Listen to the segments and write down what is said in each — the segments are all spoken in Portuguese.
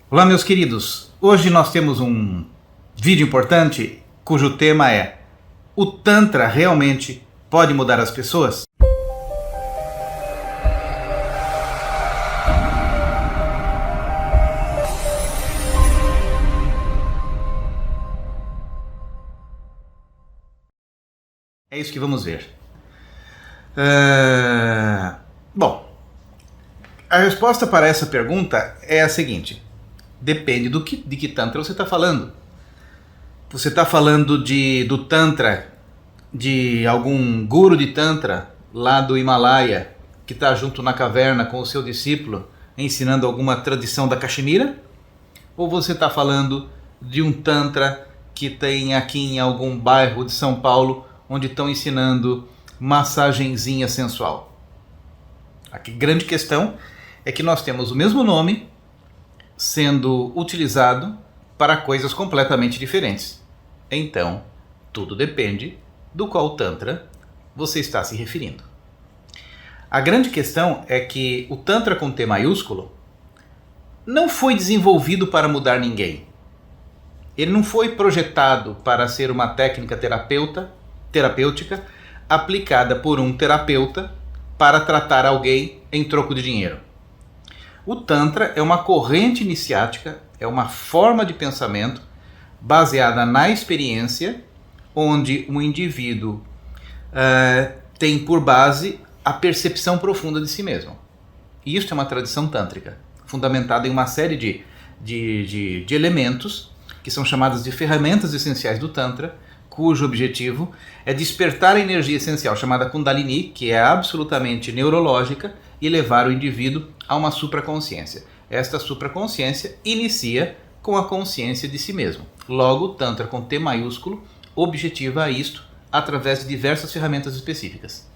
Olá, meus queridos. Hoje nós temos um vídeo importante cujo tema é: o Tantra realmente pode mudar as pessoas? É isso que vamos ver. Bom, a resposta para essa pergunta é a seguinte: depende de que Tantra você está falando. Você está falando do Tantra, de algum guru de Tantra lá do Himalaia, que está junto na caverna com o seu discípulo, ensinando alguma tradição da Caxemira? Ou você está falando de um Tantra que tem aqui em algum bairro de São Paulo, onde estão ensinando massagenzinha sensual? A grande questão é que nós temos o mesmo nome sendo utilizado para coisas completamente diferentes. Então, tudo depende do qual Tantra você está se referindo. A grande questão é que o Tantra com T maiúsculo não foi desenvolvido para mudar ninguém. Ele não foi projetado para ser uma técnica terapêutica aplicada por um terapeuta para tratar alguém em troco de dinheiro. O Tantra é uma corrente iniciática, é uma forma de pensamento baseada na experiência, onde um indivíduo tem por base a percepção profunda de si mesmo. E isso é uma tradição tântrica, fundamentada em uma série de elementos que são chamadas de ferramentas essenciais do Tantra, cujo objetivo é despertar a energia essencial chamada Kundalini, que é absolutamente neurológica, e levar o indivíduo a uma supraconsciência. Esta supraconsciência inicia com a consciência de si mesmo. Logo, o Tantra com T maiúsculo objetiva isto através de diversas ferramentas específicas.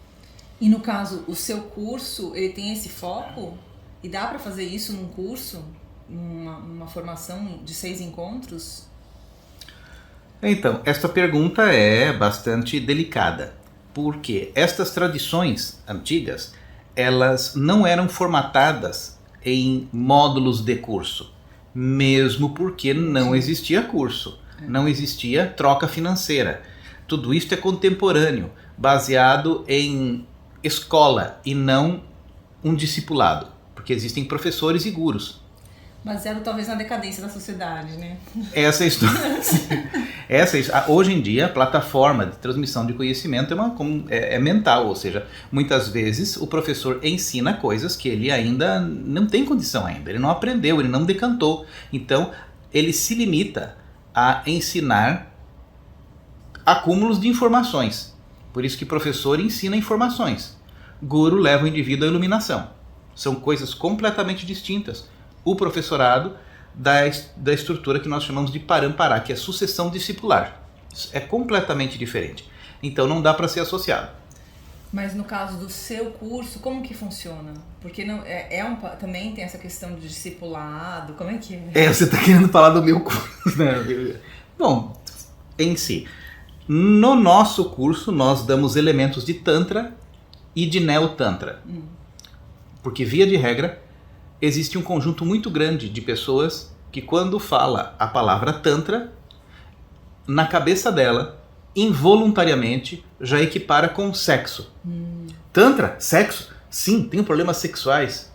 E no caso, o seu curso, ele tem esse foco? E dá para fazer isso num curso? Numa formação de 6 encontros? Então, esta pergunta é bastante delicada, porque estas tradições antigas, elas não eram formatadas em módulos de curso, mesmo porque não existia curso, não existia troca financeira. Tudo isso é contemporâneo, baseado em escola e não um discipulado, porque existem professores e gurus. Baseado talvez na decadência da sociedade, né? Essa é a história. Hoje em dia, a plataforma de transmissão de conhecimento é mental, ou seja, muitas vezes o professor ensina coisas que ele ainda não tem condição ainda, ele não aprendeu, ele não decantou. Então, ele se limita a ensinar acúmulos de informações. Por isso que professor ensina informações. Guru leva o indivíduo à iluminação. São coisas completamente distintas. O professorado da estrutura que nós chamamos de Parampará, que é sucessão discipular. Isso é completamente diferente. Então não dá para ser associado. Mas no caso do seu curso, como que funciona? Porque não, também tem essa questão de discipulado, como é que é? Você está querendo falar do meu curso, né? Bom, em si, no nosso curso nós damos elementos de Tantra e de Neo-Tantra. Porque, via de regra, existe um conjunto muito grande de pessoas que, quando fala a palavra Tantra, na cabeça dela, involuntariamente, já equipara com sexo. Tantra? Sexo? Sim, tenho problemas sexuais.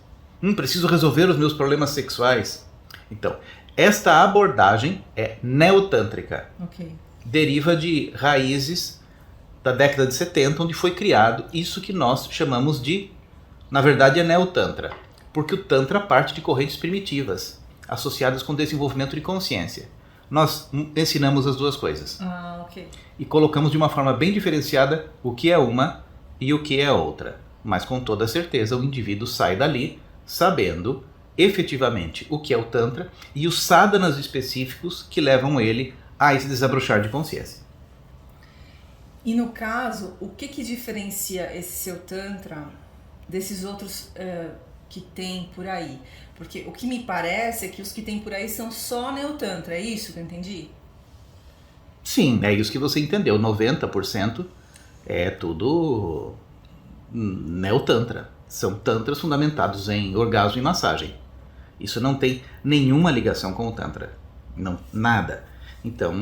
Preciso resolver os meus problemas sexuais. Então, esta abordagem é neotântrica. Okay. Deriva de raízes da década de 70, onde foi criado isso que nós chamamos de, na verdade, é neotantra. Porque o Tantra parte de correntes primitivas, associadas com desenvolvimento de consciência. Nós ensinamos as duas coisas. Okay. E colocamos de uma forma bem diferenciada o que é uma e o que é outra. Mas com toda certeza o indivíduo sai dali sabendo efetivamente o que é o Tantra e os sadhanas específicos que levam ele a esse desabrochar de consciência. E no caso, o que diferencia esse seu Tantra desses outros que tem por aí? Porque o que me parece é que os que tem por aí são só Neotantra, é isso que eu entendi? Sim, é isso que você entendeu. 90% é tudo Neotantra. São tantras fundamentados em orgasmo e massagem. Isso não tem nenhuma ligação com o Tantra. Não, nada. Então,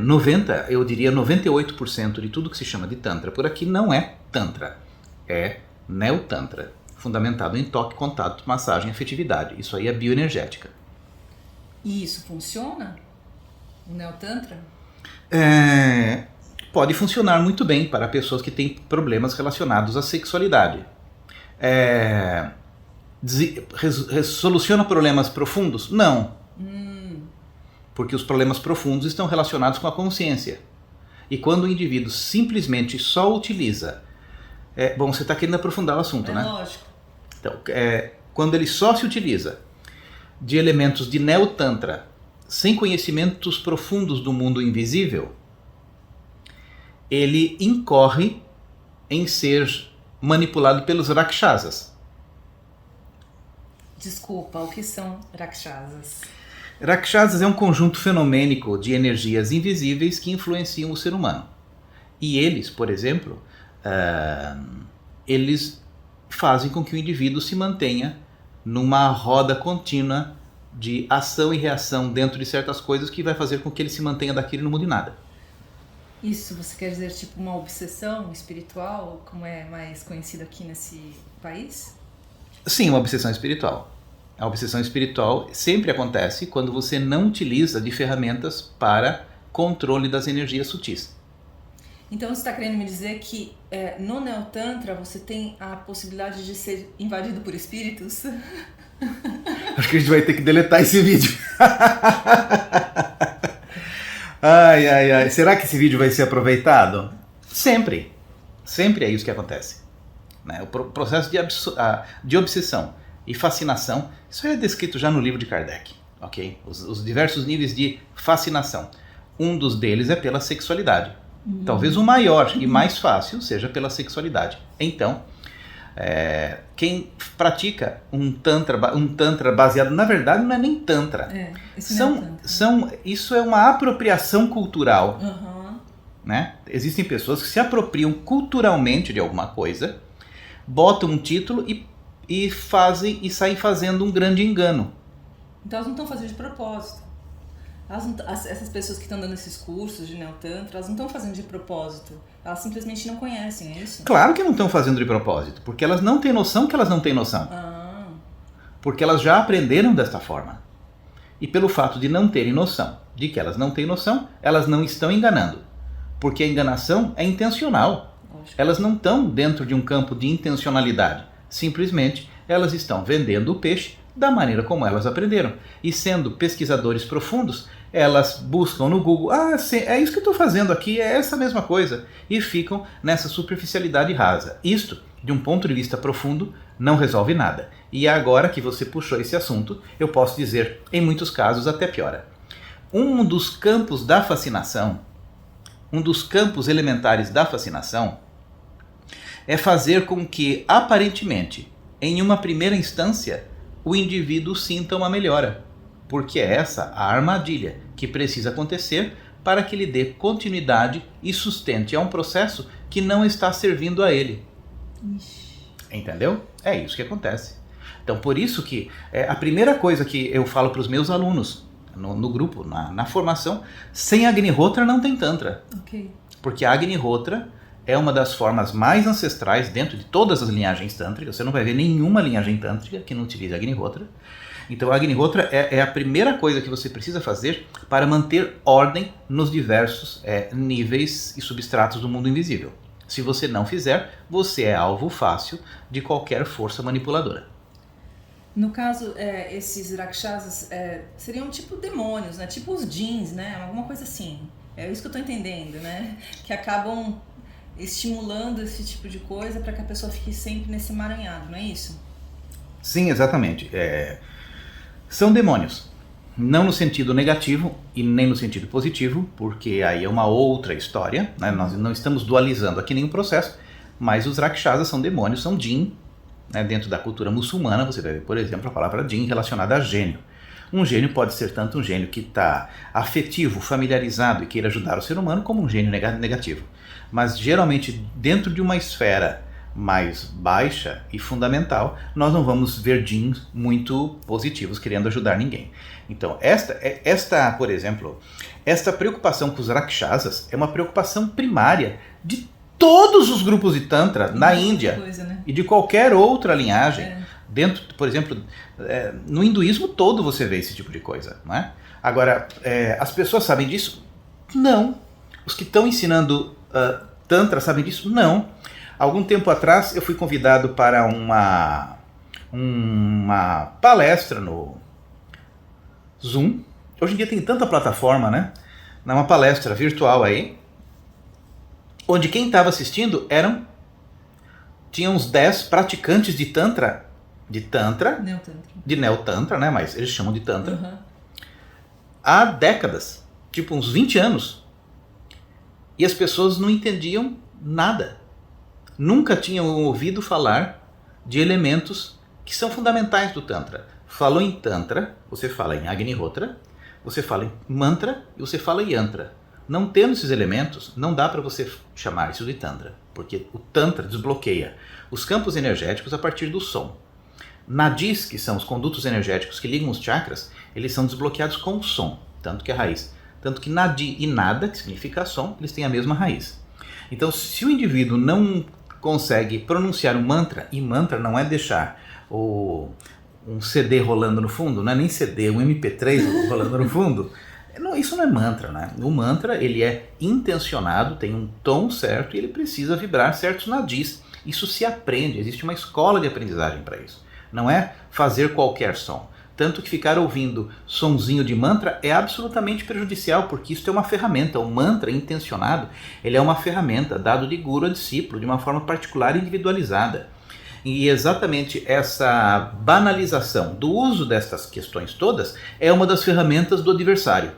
90, eu diria 98% de tudo que se chama de Tantra por aqui não é Tantra. É Neo-Tantra, fundamentado em toque, contato, massagem e afetividade. Isso aí é bioenergética. E isso funciona? O Neo-Tantra? Pode funcionar muito bem para pessoas que têm problemas relacionados à sexualidade. Soluciona problemas profundos? Não. Porque os problemas profundos estão relacionados com a consciência. E quando o indivíduo simplesmente só utiliza... bom, você está querendo aprofundar o assunto, né? Lógico. Então, quando ele só se utiliza de elementos de Neo-Tantra, sem conhecimentos profundos do mundo invisível, ele incorre em ser manipulado pelos Rakshasas. Desculpa, o que são Rakshasas? Rakshasas é um conjunto fenomênico de energias invisíveis que influenciam o ser humano. E eles, por exemplo, eles fazem com que o indivíduo se mantenha numa roda contínua de ação e reação dentro de certas coisas que vai fazer com que ele se mantenha daquilo e não mude nada. Isso você quer dizer tipo uma obsessão espiritual, como é mais conhecido aqui nesse país? Sim, uma obsessão espiritual. A obsessão espiritual sempre acontece quando você não utiliza de ferramentas para controle das energias sutis. Então você está querendo me dizer que no Neo-Tantra você tem a possibilidade de ser invadido por espíritos? Acho que a gente vai ter que deletar esse vídeo. Ai. Será que esse vídeo vai ser aproveitado? Sempre. Sempre é isso que acontece. Né? O processo de obsessão e fascinação, isso é descrito já no livro de Kardec. Okay? Os diversos níveis de fascinação. Um dos deles é pela sexualidade. Talvez o maior e mais fácil seja pela sexualidade. Então, quem pratica um tantra baseado, na verdade não é nem tantra. Isso é uma apropriação cultural. Né? Existem pessoas que se apropriam culturalmente de alguma coisa, botam um título e saem fazendo um grande engano. Então elas não estão fazendo de propósito. Essas pessoas que estão dando esses cursos de Neo-Tantra, elas não estão fazendo de propósito. Elas simplesmente não conhecem, é isso? Claro que não estão fazendo de propósito, porque elas não têm noção que elas não têm noção. Porque elas já aprenderam desta forma. E pelo fato de não terem noção de que elas não têm noção, elas não estão enganando. Porque a enganação é intencional. Lógico. Elas não estão dentro de um campo de intencionalidade. Simplesmente elas estão vendendo o peixe da maneira como elas aprenderam. E sendo pesquisadores profundos, elas buscam no Google, é isso que eu estou fazendo aqui, é essa mesma coisa. E ficam nessa superficialidade rasa. Isto, de um ponto de vista profundo, não resolve nada. E agora que você puxou esse assunto, eu posso dizer, em muitos casos, até piora. Um dos campos da fascinação, um dos campos elementares da fascinação, é fazer com que, aparentemente, em uma primeira instância, o indivíduo sinta uma melhora. Porque é essa a armadilha que precisa acontecer para que ele dê continuidade e sustente a um processo que não está servindo a ele. Entendeu? É isso que acontece. Então, por isso que a primeira coisa que eu falo para os meus alunos no grupo, na formação, sem Agnihotra não tem Tantra. Okay. Porque a Agnihotra é uma das formas mais ancestrais dentro de todas as linhagens tântricas. Você não vai ver nenhuma linhagem tântrica que não utilize Agnihotra. Então a Agnihotra é a primeira coisa que você precisa fazer para manter ordem nos diversos níveis e substratos do mundo invisível. Se você não fizer, você é alvo fácil de qualquer força manipuladora. No caso, esses Rakshasas seriam tipo demônios, né? Tipo os djinns, né? Alguma coisa assim. É isso que eu estou entendendo, né? Que acabam estimulando esse tipo de coisa para que a pessoa fique sempre nesse emaranhado, não é isso? Sim, exatamente. São demônios. Não no sentido negativo e nem no sentido positivo, porque aí é uma outra história, né? Nós não estamos dualizando aqui nenhum processo, mas os Rakshasas são demônios, são jinn. Né? Dentro da cultura muçulmana, você vai ver, por exemplo, a palavra jinn relacionada a gênio. Um gênio pode ser tanto um gênio que está afetivo, familiarizado e queira ajudar o ser humano, como um gênio negativo. Mas geralmente dentro de uma esfera mais baixa e fundamental, nós não vamos ver jeans muito positivos querendo ajudar ninguém. Então, esta, por exemplo, esta preocupação com os rakshasas é uma preocupação primária de todos os grupos de Tantra na Índia coisa, né? e de qualquer outra linhagem. Dentro, por exemplo, no hinduísmo todo você vê esse tipo de coisa, não é? Agora, as pessoas sabem disso? Não. Os que estão ensinando Tantra sabem disso? Não. Algum tempo atrás eu fui convidado para uma palestra no Zoom. Hoje em dia tem tanta plataforma, né? Uma palestra virtual aí, onde quem estava assistindo tinha uns 10 praticantes de Tantra, de Neo-Tantra, né? Mas eles chamam de Tantra, há décadas, tipo uns 20 anos. E as pessoas não entendiam nada. Nunca tinham ouvido falar de elementos que são fundamentais do Tantra. Falou em Tantra, você fala em Agnihotra, você fala em Mantra e você fala em Yantra. Não tendo esses elementos, não dá para você chamar isso de Tantra, porque o Tantra desbloqueia os campos energéticos a partir do som. Nadis, que são os condutos energéticos que ligam os chakras, eles são desbloqueados com o som, tanto que a raiz. Tanto que Nadi e Nada, que significa som, eles têm a mesma raiz. Então, se o indivíduo não consegue pronunciar um mantra, e mantra não é deixar um CD rolando no fundo, não é nem CD, um MP3 rolando no fundo, isso não é mantra, né? O mantra, ele é intencionado, tem um tom certo e ele precisa vibrar certos nadis. Isso se aprende, existe uma escola de aprendizagem para isso. Não é fazer qualquer som. Tanto que ficar ouvindo sonzinho de mantra é absolutamente prejudicial, porque isso é uma ferramenta. O mantra intencionado, ele é uma ferramenta dado de guru a discípulo, de uma forma particular e individualizada. E exatamente essa banalização do uso destas questões todas é uma das ferramentas do adversário.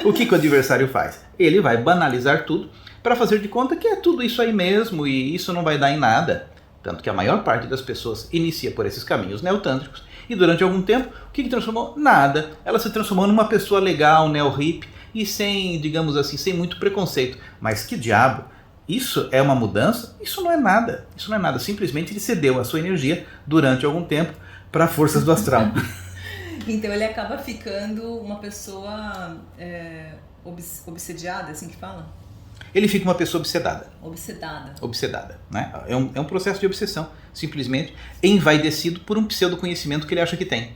O que o adversário faz? Ele vai banalizar tudo para fazer de conta que é tudo isso aí mesmo e isso não vai dar em nada. Tanto que a maior parte das pessoas inicia por esses caminhos neotântricos e durante algum tempo, o que transformou? Nada. Ela se transformou numa pessoa legal, neo-hippie e sem, digamos assim, sem muito preconceito. Mas que diabo? Isso é uma mudança? Isso não é nada. Isso não é nada. Simplesmente ele cedeu a sua energia durante algum tempo para forças do astral. Então ele acaba ficando uma pessoa obsediada, assim que fala? Ele fica uma pessoa obsedada. Obsedada, né? É um processo de obsessão, simplesmente envaidecido por um pseudo-conhecimento que ele acha que tem.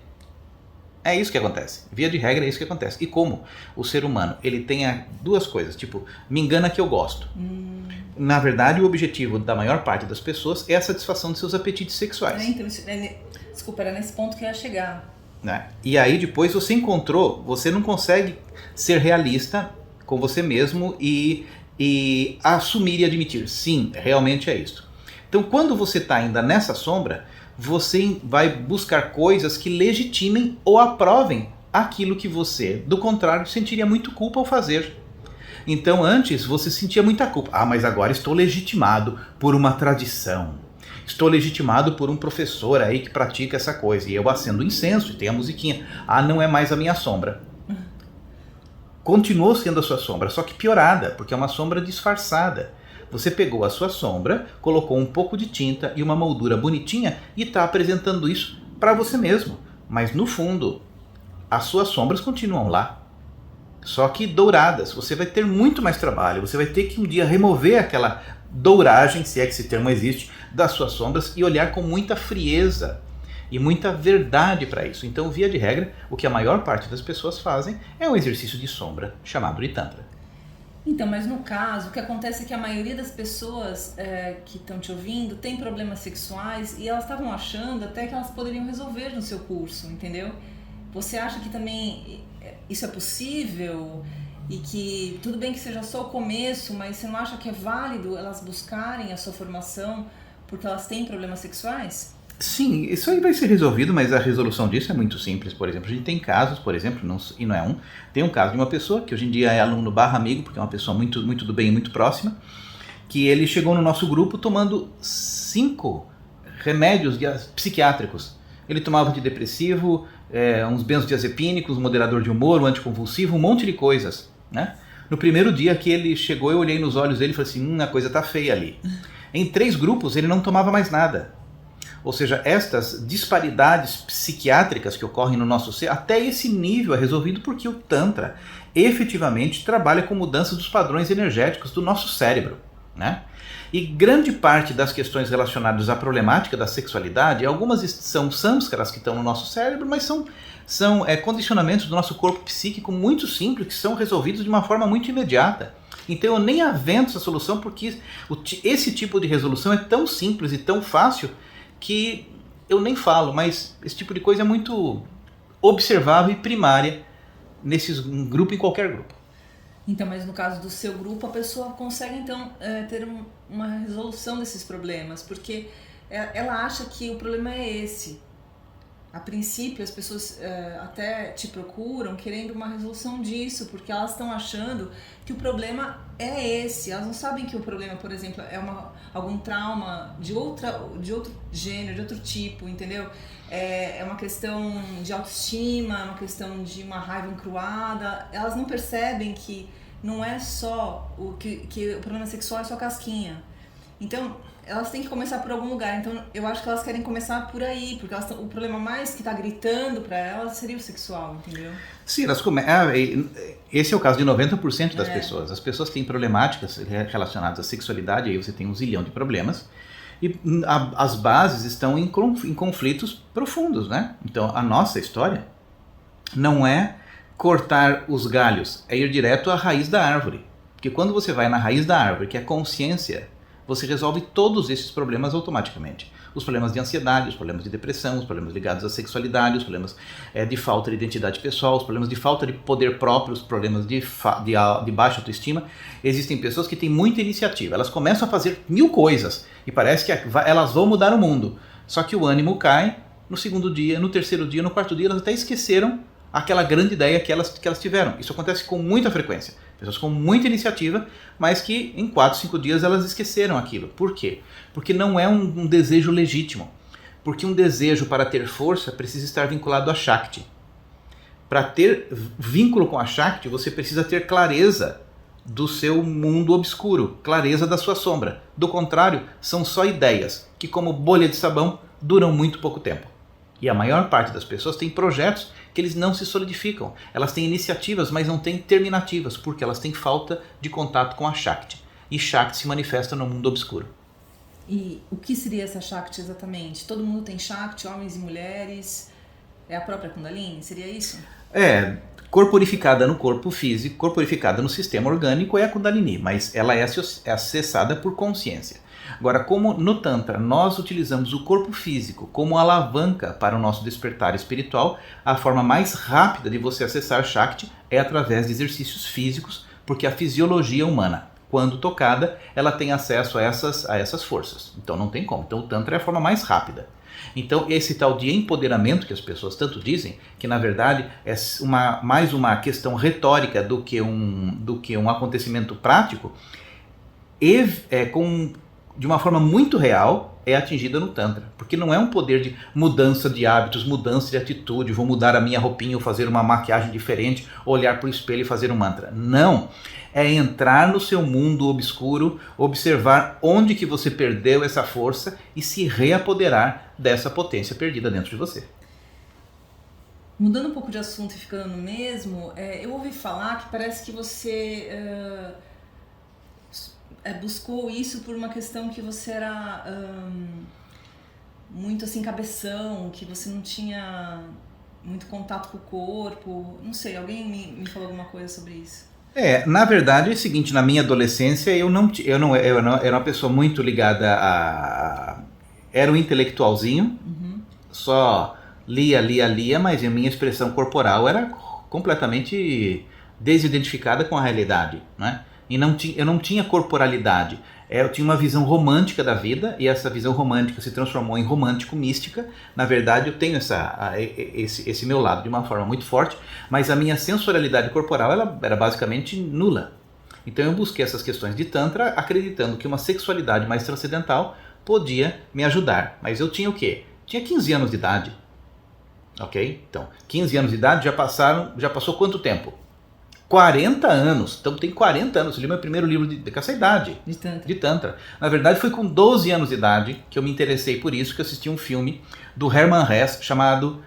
É isso que acontece. Via de regra, é isso que acontece. E como o ser humano, ele tem duas coisas, tipo, me engana que eu gosto. Na verdade, o objetivo da maior parte das pessoas é a satisfação de seus apetites sexuais. Então, desculpa, era nesse ponto que eu ia chegar. Né? E aí depois você não consegue ser realista com você mesmo e assumir e admitir, sim, realmente é isso. Então quando você está ainda nessa sombra, você vai buscar coisas que legitimem ou aprovem aquilo que você, do contrário, sentiria muito culpa ao fazer. Então antes você sentia muita culpa, mas agora estou legitimado por uma tradição. Estou legitimado por um professor aí que pratica essa coisa. E eu acendo incenso e tem a musiquinha. Não é mais a minha sombra. Continuou sendo a sua sombra, só que piorada, porque é uma sombra disfarçada. Você pegou a sua sombra, colocou um pouco de tinta e uma moldura bonitinha e está apresentando isso para você mesmo. Mas no fundo, as suas sombras continuam lá. Só que douradas. Você vai ter muito mais trabalho. Você vai ter que um dia remover aquela douragem, se é que esse termo existe, das suas sombras e olhar com muita frieza e muita verdade para isso. Então, via de regra, o que a maior parte das pessoas fazem é um exercício de sombra chamado de Tantra. Então, mas no caso, o que acontece é que a maioria das pessoas que estão te ouvindo tem problemas sexuais e elas estavam achando até que elas poderiam resolver no seu curso, entendeu? Você acha que também isso é possível e que tudo bem que seja só o começo, mas você não acha que é válido elas buscarem a sua formação porque elas têm problemas sexuais? Sim, isso aí vai ser resolvido, mas a resolução disso é muito simples. Por exemplo, a gente tem casos, por exemplo, e não é um, tem um caso de uma pessoa que hoje em dia é aluno / amigo, porque é uma pessoa muito, muito do bem e muito próxima, que ele chegou no nosso grupo tomando 5 remédios psiquiátricos. Ele tomava antidepressivo, uns benzodiazepínicos, um moderador de humor, um anticonvulsivo, um monte de coisas, né? No primeiro dia que ele chegou, eu olhei nos olhos dele e falei assim, a coisa tá feia ali. Em 3 grupos ele não tomava mais nada. Ou seja, estas disparidades psiquiátricas que ocorrem no nosso ser, até esse nível é resolvido porque o Tantra efetivamente trabalha com mudança dos padrões energéticos do nosso cérebro, né? E grande parte das questões relacionadas à problemática da sexualidade, algumas são sâmskaras que estão no nosso cérebro, mas são condicionamentos do nosso corpo psíquico muito simples, que são resolvidos de uma forma muito imediata. Então eu nem avento essa solução, porque esse tipo de resolução é tão simples e tão fácil que eu nem falo, mas esse tipo de coisa é muito observável e primária nesses grupo, em qualquer grupo. Então, mas no caso do seu grupo, a pessoa consegue então ter uma resolução desses problemas, porque ela acha que o problema é esse. A princípio, as pessoas até te procuram querendo uma resolução disso, porque elas estão achando que o problema é esse. Elas não sabem que o problema, por exemplo, é algum trauma de outro gênero, de outro tipo, entendeu? É uma questão de autoestima, é uma questão de uma raiva encruada. Elas não percebem que não é só que o problema sexual é só casquinha. Então, elas têm que começar por algum lugar. Então, eu acho que elas querem começar por aí, porque o problema mais que está gritando para elas seria o sexual, entendeu? Sim, esse é o caso de 90% das pessoas. As pessoas têm problemáticas relacionadas à sexualidade, aí você tem um zilhão de problemas, e as bases estão em conflitos profundos, né? Então, a nossa história não é cortar os galhos, é ir direto à raiz da árvore. Porque quando você vai na raiz da árvore, que é a consciência, você resolve todos esses problemas automaticamente. Os problemas de ansiedade, os problemas de depressão, os problemas ligados à sexualidade, os problemas de falta de identidade pessoal, os problemas de falta de poder próprio, os problemas de baixa autoestima. Existem pessoas que têm muita iniciativa, elas começam a fazer 1000 coisas e parece que elas vão mudar o mundo. Só que o ânimo cai no segundo dia, no terceiro dia, no quarto dia, elas até esqueceram aquela grande ideia que elas tiveram. Isso acontece com muita frequência. Pessoas com muita iniciativa, mas que em 4, 5 dias elas esqueceram aquilo. Por quê? Porque não é um desejo legítimo. Porque um desejo para ter força precisa estar vinculado a Shakti. Para ter vínculo com a Shakti, você precisa ter clareza do seu mundo obscuro, clareza da sua sombra. Do contrário, são só ideias que, como bolha de sabão, duram muito pouco tempo. E a maior parte das pessoas tem projetos que eles não se solidificam. Elas têm iniciativas, mas não têm terminativas, porque elas têm falta de contato com a Shakti. E Shakti se manifesta no mundo obscuro. E o que seria essa Shakti exatamente? Todo mundo tem Shakti, homens e mulheres? É a própria Kundalini? Seria isso? Corporificada no corpo físico, corporificada no sistema orgânico é a Kundalini, mas ela é acessada por consciência. Agora, como no Tantra nós utilizamos o corpo físico como alavanca para o nosso despertar espiritual, a forma mais rápida de você acessar Shakti é através de exercícios físicos, porque a fisiologia humana, quando tocada, ela tem acesso a essas forças. Então não tem como. Então o Tantra é a forma mais rápida. Então esse tal de empoderamento que as pessoas tanto dizem, que na verdade é mais uma questão retórica do que um acontecimento prático, de uma forma muito real, é atingida no Tantra. Porque não é um poder de mudança de hábitos, mudança de atitude, vou mudar a minha roupinha, ou fazer uma maquiagem diferente, olhar para o espelho e fazer um mantra. Não! É entrar no seu mundo obscuro, observar onde que você perdeu essa força e se reapoderar dessa potência perdida dentro de você. Mudando um pouco de assunto e ficando no mesmo, eu ouvi falar que parece que você buscou isso por uma questão que você era muito assim cabeção, que você não tinha muito contato com o corpo. Não sei, alguém me falou alguma coisa sobre isso? Na verdade é o seguinte, na minha adolescência eu era uma pessoa muito ligada era um intelectualzinho, só lia, mas a minha expressão corporal era completamente desidentificada com a realidade, né? E eu não tinha corporalidade, eu tinha uma visão romântica da vida, e essa visão romântica se transformou em romântico-mística. Na verdade eu tenho esse meu lado de uma forma muito forte, mas a minha sensorialidade corporal ela era basicamente nula. Então eu busquei essas questões de Tantra acreditando que uma sexualidade mais transcendental podia me ajudar. Mas eu tinha o quê? Tinha 15 anos de idade. Ok? Então, 15 anos de idade já passou quanto tempo? 40 anos. Então tem 40 anos. Eu li meu primeiro livro com essa idade. De Tantra. Na verdade foi com 12 anos de idade que eu me interessei por isso, que eu assisti um filme do Hermann Hesse chamado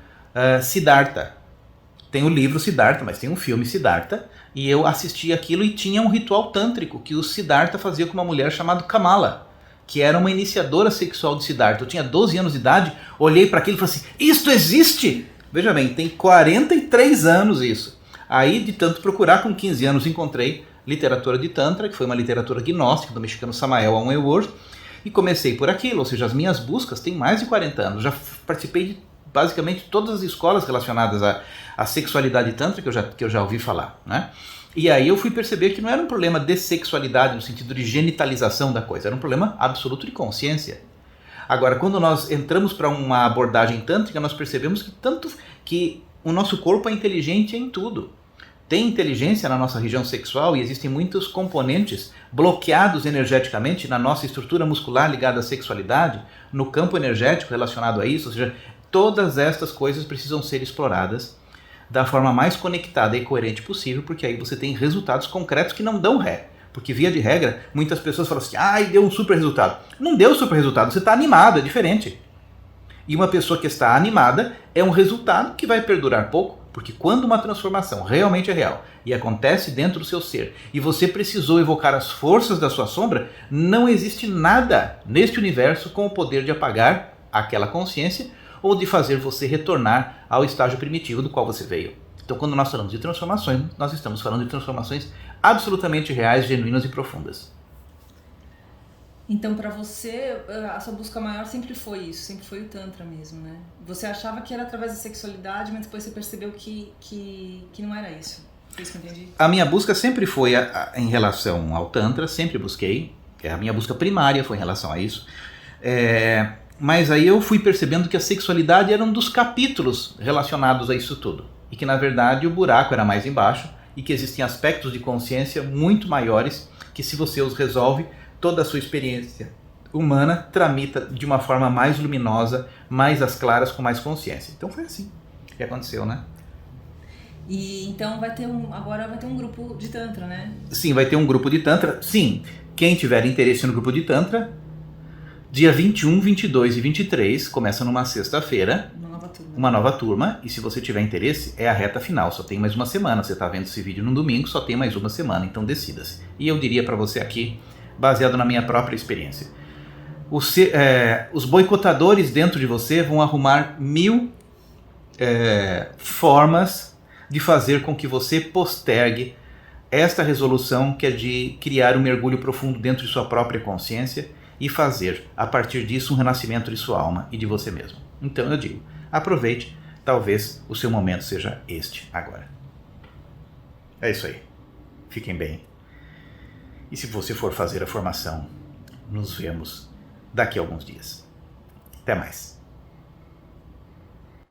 Siddhartha. Tem o livro Siddhartha, mas tem um filme Siddhartha. E eu assisti aquilo e tinha um ritual tântrico que o Siddhartha fazia com uma mulher chamada Kamala, que era uma iniciadora sexual de Siddhartha. Eu tinha 12 anos de idade, olhei para aquilo e falei assim, isto existe? Veja bem, tem 43 anos isso. Aí, de tanto procurar, com 15 anos encontrei literatura de Tantra, que foi uma literatura gnóstica do mexicano Samael Aun Weor, e comecei por aquilo, ou seja, as minhas buscas têm mais de 40 anos. Já participei de basicamente todas as escolas relacionadas à sexualidade Tantra que eu já ouvi falar, né? E aí eu fui perceber que não era um problema de sexualidade no sentido de genitalização da coisa, era um problema absoluto de consciência. Agora, quando nós entramos para uma abordagem tântrica, nós percebemos que o nosso corpo é inteligente em tudo. Tem inteligência na nossa região sexual e existem muitos componentes bloqueados energeticamente na nossa estrutura muscular ligada à sexualidade, no campo energético relacionado a isso, ou seja, todas estas coisas precisam ser exploradas da forma mais conectada e coerente possível, porque aí você tem resultados concretos que não dão ré. Porque via de regra, muitas pessoas falam assim, ai, deu um super resultado. Não deu super resultado, você está animado, é diferente. E uma pessoa que está animada é um resultado que vai perdurar pouco, porque quando uma transformação realmente é real e acontece dentro do seu ser, e você precisou evocar as forças da sua sombra, não existe nada neste universo com o poder de apagar aquela consciência ou de fazer você retornar ao estágio primitivo do qual você veio. Então, quando nós falamos de transformações, nós estamos falando de transformações absolutamente reais, genuínas e profundas. Então, para você, a sua busca maior sempre foi isso, sempre foi o Tantra mesmo, né? Você achava que era através da sexualidade, mas depois você percebeu que não era isso. Foi isso que eu entendi? A minha busca sempre foi em relação ao Tantra, sempre busquei. A minha busca primária foi em relação a isso. Mas aí eu fui percebendo que a sexualidade era um dos capítulos relacionados a isso tudo. E que, na verdade, o buraco era mais embaixo e que existem aspectos de consciência muito maiores que, se você os resolve, toda a sua experiência humana tramita de uma forma mais luminosa, mais às claras, com mais consciência. Então foi assim que aconteceu, né? E então agora vai ter um grupo de Tantra, né? Sim, vai ter um grupo de Tantra. Sim, quem tiver interesse no grupo de Tantra, dia 21, 22 e 23, começa numa sexta-feira, uma nova turma, e se você tiver interesse, é a reta final, só tem mais uma semana. Você está vendo esse vídeo no domingo, só tem mais uma semana, então decida-se. E eu diria para você aqui, baseado na minha própria experiência, os boicotadores dentro de você vão arrumar 1000 formas de fazer com que você postergue esta resolução, que é de criar um mergulho profundo dentro de sua própria consciência e fazer, a partir disso, um renascimento de sua alma e de você mesmo. Então eu digo, aproveite, talvez o seu momento seja este agora. É isso aí. Fiquem bem. E se você for fazer a formação, nos vemos daqui a alguns dias. Até mais.